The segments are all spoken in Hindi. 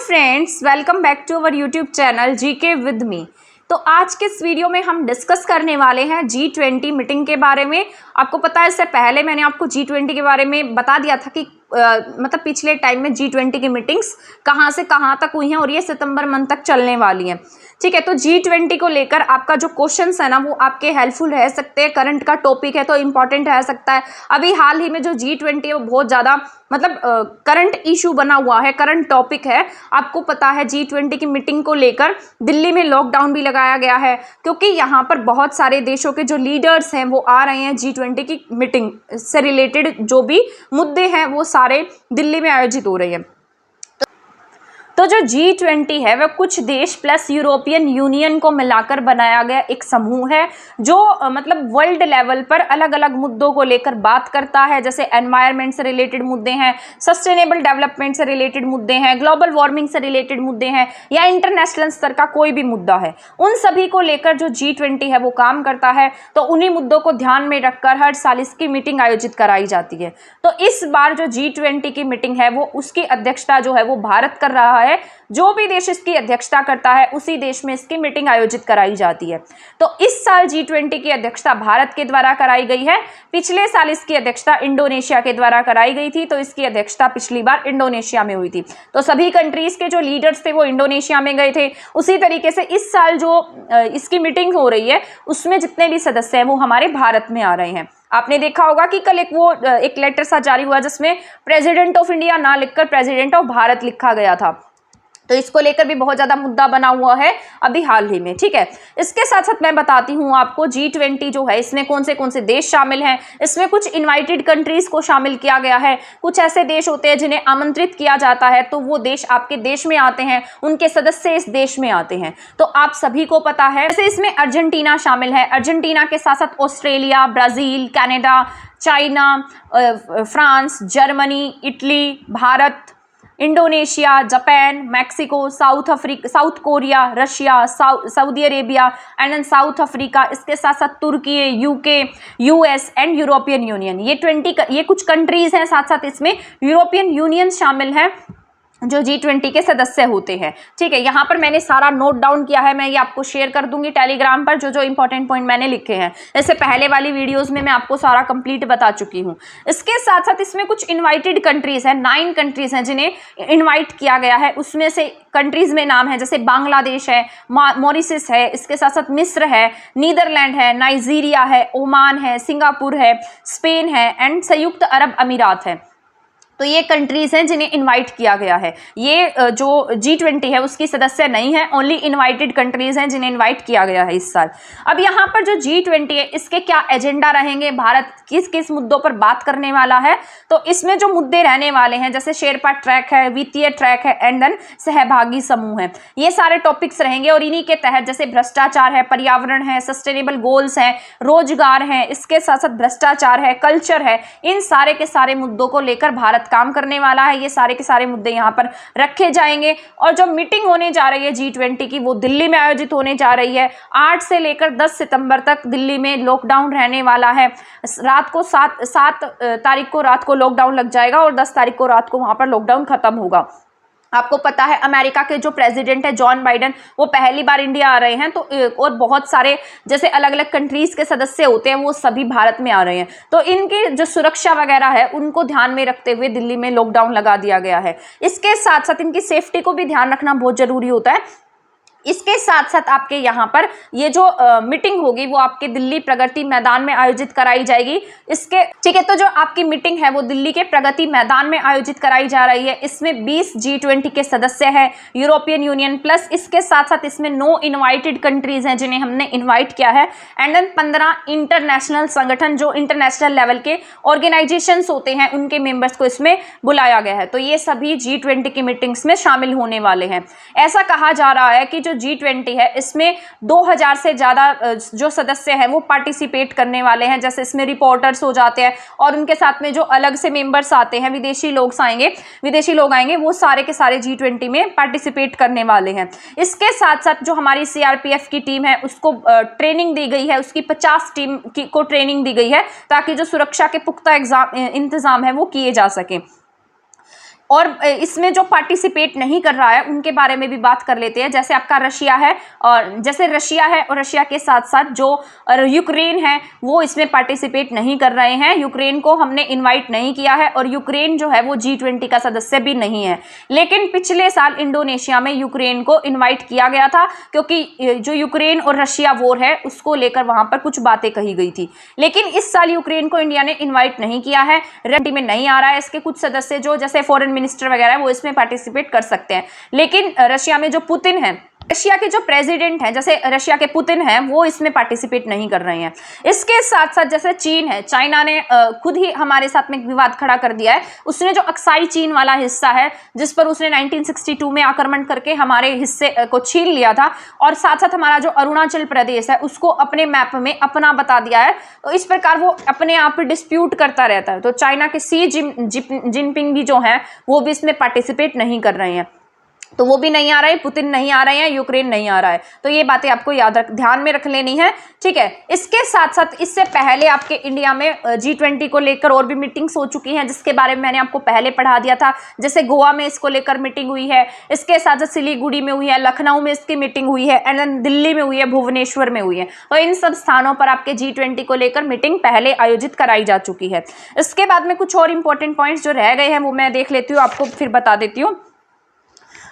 Friends, welcome back to our YouTube channel GK with me. तो आज के इस वीडियो में हम डिस्कस करने वाले हैं G20 मीटिंग के बारे में। आपको पता है, इससे पहले मैंने आपको G20 के बारे में बता दिया था कि मतलब पिछले टाइम में G20 की मीटिंग्स कहाँ से कहाँ तक हुई हैं और ये सितंबर मंथ तक चलने वाली हैं। ठीक है, तो G20 को लेकर आपका जो क्वेश्चंस है ना, वो आपके हेल्पफुल रह सकते हैं। करंट का टॉपिक है तो इम्पॉर्टेंट रह सकता है। अभी हाल ही में जो G20 है वो बहुत ज़्यादा मतलब करंट इशू बना हुआ है, करंट टॉपिक है। आपको पता है G20 की मीटिंग को लेकर दिल्ली में लॉकडाउन भी लगाया गया है, क्योंकि यहाँ पर बहुत सारे देशों के जो लीडर्स हैं वो आ रहे हैं। G20 की मीटिंग से रिलेटेड जो भी मुद्दे हैं वो सारे दिल्ली में आयोजित हो रहे हैं। तो जो G20 है वह कुछ देश प्लस यूरोपियन यूनियन को मिलाकर बनाया गया एक समूह है, जो मतलब वर्ल्ड लेवल पर अलग अलग मुद्दों को लेकर बात करता है। जैसे एनवायरनमेंट से रिलेटेड मुद्दे हैं, सस्टेनेबल डेवलपमेंट से रिलेटेड मुद्दे हैं, ग्लोबल वार्मिंग से रिलेटेड मुद्दे हैं, या इंटरनेशनल स्तर का कोई भी मुद्दा है, उन सभी को लेकर जो G20 है वो काम करता है। तो उन्हीं मुद्दों को ध्यान में रखकर हर साल इसकी मीटिंग आयोजित कराई जाती है। तो इस बार जो G20 की मीटिंग है वो उसकी अध्यक्षता जो है वो भारत कर रहा है। जो भी देश इसकी अध्यक्षता करता है उसी देश में इसकी मीटिंग आयोजित कराई जाती है। तो इस साल G20 की अध्यक्षता भारत के द्वारा कराई गई है। पिछले साल इसकी अध्यक्षता इंडोनेशिया के द्वारा कराई गई थी। तो इसकी अध्यक्षता पिछली बार इंडोनेशिया में हुई थी। तो सभी कंट्रीज के जो लीडर्स थे वो इंडोनेशिया में गए थे। उसी तरीके से इस साल जो इसकी मीटिंग हो रही है उसमें जितने भी सदस्य हैं वो हमारे भारत में आ रहे हैं। आपने देखा होगा कि कल एक लेटर सा जारी हुआ जिसमें प्रेसिडेंट ऑफ इंडिया ना लिखकर प्रेसिडेंट ऑफ भारत लिखा गया था। तो इसको लेकर भी बहुत ज्यादा मुद्दा बना हुआ है अभी हाल ही में। ठीक है, इसके साथ साथ मैं बताती हूँ आपको G20 जो है इसमें कौन से देश शामिल हैं। इसमें कुछ इनवाइटेड कंट्रीज को शामिल किया गया है। कुछ ऐसे देश होते हैं जिन्हें आमंत्रित किया जाता है, तो वो देश आपके देश में आते हैं, उनके सदस्य इस देश में आते हैं। तो आप सभी को पता है, जैसे इसमें अर्जेंटीना शामिल है। अर्जेंटीना के साथ साथ Australia, Brazil, Canada, China, France, Germany, Italy, Bharat, Indonesia, Japan, Mexico, South Korea, Russia, Saudi Arabia and then South Africa. इसके साथ साथ Turkey, UK, US and European Union. ये कुछ कंट्रीज हैं। साथ साथ इसमें यूरोपियन यूनियन शामिल है जो G20 के सदस्य होते हैं। ठीक है, यहाँ पर मैंने सारा नोट डाउन किया है। मैं ये आपको शेयर कर दूंगी टेलीग्राम पर, जो इंपॉर्टेंट पॉइंट मैंने लिखे हैं। इससे पहले वाली वीडियोस में मैं आपको सारा कंप्लीट बता चुकी हूँ। इसके साथ साथ इसमें कुछ इनवाइटेड कंट्रीज हैं, 9 कंट्रीज हैं जिन्हें इनवाइट किया गया है। उसमें से कंट्रीज में नाम है जैसे बांग्लादेश है, मॉरिशस है, इसके साथ साथ मिस्र है, नीदरलैंड है, नाइजीरिया है, ओमान है, सिंगापुर है, स्पेन है एंड संयुक्त अरब अमीरात है। तो ये कंट्रीज हैं जिन्हें इनवाइट किया गया है। ये जो G20 है उसकी सदस्य नहीं है, ओनली इनवाइटेड कंट्रीज हैं जिन्हें इनवाइट किया गया है इस साल। अब यहाँ पर जो G20 है इसके क्या एजेंडा रहेंगे, भारत किस किस मुद्दों पर बात करने वाला है। तो इसमें जो मुद्दे रहने वाले हैं जैसे शेरपा ट्रैक है, वित्तीय ट्रैक है एंड देन सहभागी समूह है, ये सारे टॉपिक्स रहेंगे। और इन्हीं के तहत जैसे भ्रष्टाचार है, पर्यावरण है, सस्टेनेबल गोल्स हैं, रोजगार है, इसके साथ साथ भ्रष्टाचार है, कल्चर है, इन सारे के सारे मुद्दों को लेकर भारत काम करने वाला है। ये सारे के सारे मुद्दे यहाँ पर रखे जाएंगे। और जो मीटिंग होने जा रही है G20 की वो दिल्ली में आयोजित होने जा रही है। 8 से लेकर 10 सितंबर तक दिल्ली में लॉकडाउन रहने वाला है। रात को 7 तारीख को रात को लॉकडाउन लग जाएगा और 10 तारीख को रात को वहां पर लॉकडाउन खत्म होगा। आपको पता है अमेरिका के जो प्रेसिडेंट है जॉन बाइडेन, वो पहली बार इंडिया आ रहे हैं। तो और बहुत सारे जैसे अलग अलग कंट्रीज के सदस्य होते हैं वो सभी भारत में आ रहे हैं। तो इनकी जो सुरक्षा वगैरह है उनको ध्यान में रखते हुए दिल्ली में लॉकडाउन लगा दिया गया है। इसके साथ साथ इनकी सेफ्टी को भी ध्यान रखना बहुत जरूरी होता है। इसके साथ साथ आपके यहाँ पर ये जो मीटिंग होगी वो आपके दिल्ली प्रगति मैदान में आयोजित कराई जाएगी। ठीक है, तो जो आपकी मीटिंग है वो दिल्ली के प्रगति मैदान में आयोजित कराई जा रही है। इसमें 20 G20 के सदस्य हैं, यूरोपियन यूनियन प्लस इसके साथ साथ इसमें 9 इनवाइटेड कंट्रीज हैं जिन्हें हमने इन्वाइट किया है एंड देन 15 इंटरनेशनल संगठन जो इंटरनेशनल लेवल के ऑर्गेनाइजेशंस होते हैं उनके मेंबर्स को इसमें बुलाया गया है। तो ये सभी G20 की मीटिंग्स में शामिल होने वाले हैं। ऐसा कहा जा रहा है कि जो G20 है इसमें 2000 से ज़्यादा जो सदस्य हैं वो पार्टिसिपेट करने वाले हैं। जैसे इसमें रिपोर्टर्स हो जाते हैं और उनके साथ में जो अलग से मेंबर्स आते हैं, विदेशी लोग आएंगे, वो सारे के सारे G20 में पार्टिसिपेट करने वाले हैं। इसके साथ साथ जो हमारी CRPF की टीम है उसको ट्रेनिंग दी गई है, उसकी 50 टीम को ट्रेनिंग दी गई है ताकि जो सुरक्षा के पुख्ता इंतजाम है वो किए जा सकें। और इसमें जो पार्टिसिपेट नहीं कर रहा है उनके बारे में भी बात कर लेते हैं। जैसे आपका रशिया है, और जैसे रशिया है और रशिया के साथ साथ जो यूक्रेन है वो इसमें पार्टिसिपेट नहीं कर रहे हैं। यूक्रेन को हमने इनवाइट नहीं किया है और यूक्रेन जो है वो G20 का सदस्य भी नहीं है। लेकिन पिछले साल इंडोनेशिया में यूक्रेन को इनवाइट किया गया था, क्योंकि जो यूक्रेन और रशिया वॉर है उसको लेकर वहां पर कुछ बातें कही गई थी। लेकिन इस साल यूक्रेन को इंडिया ने इन्वाइट नहीं किया है, रेडी में नहीं आ रहा है। इसके कुछ सदस्य जो जैसे फॉरेन मिनिस्टर वगैरह वो इसमें पार्टिसिपेट कर सकते हैं। लेकिन रशिया में जो पुतिन है, रशिया के जो प्रेसिडेंट हैं, जैसे रशिया के पुतिन हैं, वो इसमें पार्टिसिपेट नहीं कर रहे हैं। इसके साथ साथ जैसे चीन है, चाइना ने खुद ही हमारे साथ में विवाद खड़ा कर दिया है। उसने जो अक्साई चीन वाला हिस्सा है जिस पर उसने 1962 में आक्रमण करके हमारे हिस्से को छीन लिया था, और साथ साथ हमारा जो अरुणाचल प्रदेश है उसको अपने मैप में अपना बता दिया है। तो इस प्रकार वो अपने आप डिस्प्यूट करता रहता है। तो चाइना के सी जिनपिंग भी जो है वो भी इसमें पार्टिसिपेट नहीं कर रहे हैं। तो वो भी नहीं आ रहा है, पुतिन नहीं आ रहे हैं, यूक्रेन नहीं आ रहा है। तो ये बातें आपको ध्यान में रख लेनी है, ठीक है। इसके साथ साथ इससे पहले आपके इंडिया में G20 को लेकर और भी मीटिंग्स हो चुकी हैं, जिसके बारे में मैंने आपको पहले पढ़ा दिया था। जैसे गोवा में इसको लेकर मीटिंग हुई है, इसके साथ साथ सिलीगुड़ी में हुई है, लखनऊ में इसकी मीटिंग हुई है, एंड देन दिल्ली में हुई है, भुवनेश्वर में हुई है। तो इन सब स्थानों पर आपके G20 को लेकर मीटिंग पहले आयोजित कराई जा चुकी है। इसके बाद में कुछ और इंपॉर्टेंट पॉइंट्स जो रह गए हैं वो मैं देख लेती हूँ, आपको फिर बता देती हूँ।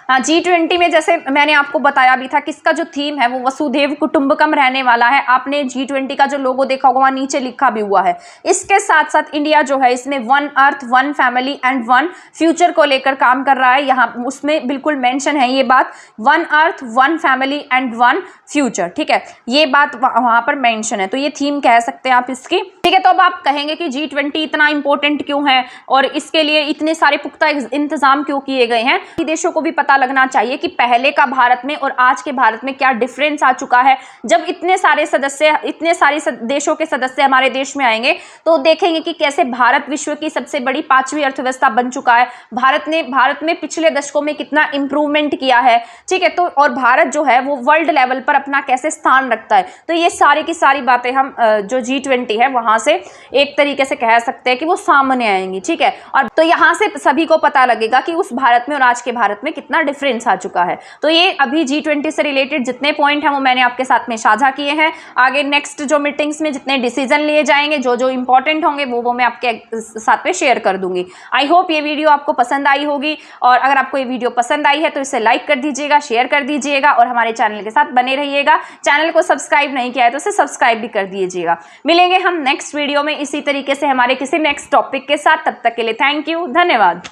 हाँ, G20 में जैसे मैंने आपको बताया भी था कि इसका जो थीम है वो वसुधैव कुटुंबकम रहने वाला है। आपने G20 का जो लोगो देखा होगा वहाँ नीचे लिखा भी हुआ है। इसके साथ साथ इंडिया जो है इसमें one earth one family and one future को लेकर काम कर रहा है। यहाँ उसमें बिल्कुल मेंशन है ये बात, one earth one family and one future, ठीक है, ये बात वहाँ पर मेंशन है। तो ये थीम कह सकते हैं आप इसकी, ठीक है। तो अब आप कहेंगे कि G20 इतना इंपॉर्टेंट क्यों है और इसके लिए इतने सारे पुख्ता इंतजाम क्यों किए गए हैं। देशों को भी पता लगना चाहिए कि पहले का भारत में और आज के भारत में क्या डिफरेंस आ चुका है। जब इतने सारे देशों के सदस्य हमारे देश में आएंगे तो देखेंगे कि कैसे भारत विश्व की सबसे बड़ी 5वीं अर्थव्यवस्था बन चुका है। भारत में पिछले दशकों में कितना इंप्रूवमेंट किया है, ठीक है। तो और भारत जो है वो वर्ल्ड लेवल पर अपना कैसे स्थान रखता है। तो ये सारी की सारी बातें हम जो G20 है वहां से एक तरीके से कह सकते हैं कि वो सामने आएंगी, ठीक है। और तो यहाँ से सभी को पता लगेगा कि उस भारत में और आज के भारत में कितना डिफरेंस आ चुका है। तो ये अभी G20 से रिलेटेड जितने पॉइंट हैं वो मैंने आपके साथ में साझा किए हैं। आगे नेक्स्ट जो मीटिंग्स में जितने डिसीजन लिए जाएंगे, जो जो इंपॉर्टेंट होंगे वो मैं आपके साथ में शेयर कर दूंगी। आई होप ये वीडियो आपको पसंद आई होगी, और अगर आपको ये वीडियो पसंद आई है तो इसे लाइक कर दीजिएगा, शेयर कर दीजिएगा और हमारे चैनल के साथ बने रहिएगा। चैनल को सब्सक्राइब नहीं किया है तो इसे सब्सक्राइब भी कर दीजिएगा। मिलेंगे हम नेक्स्ट वीडियो में इसी तरीके से हमारे किसी नेक्स्ट टॉपिक के साथ। तब तक के लिए थैंक यू, धन्यवाद।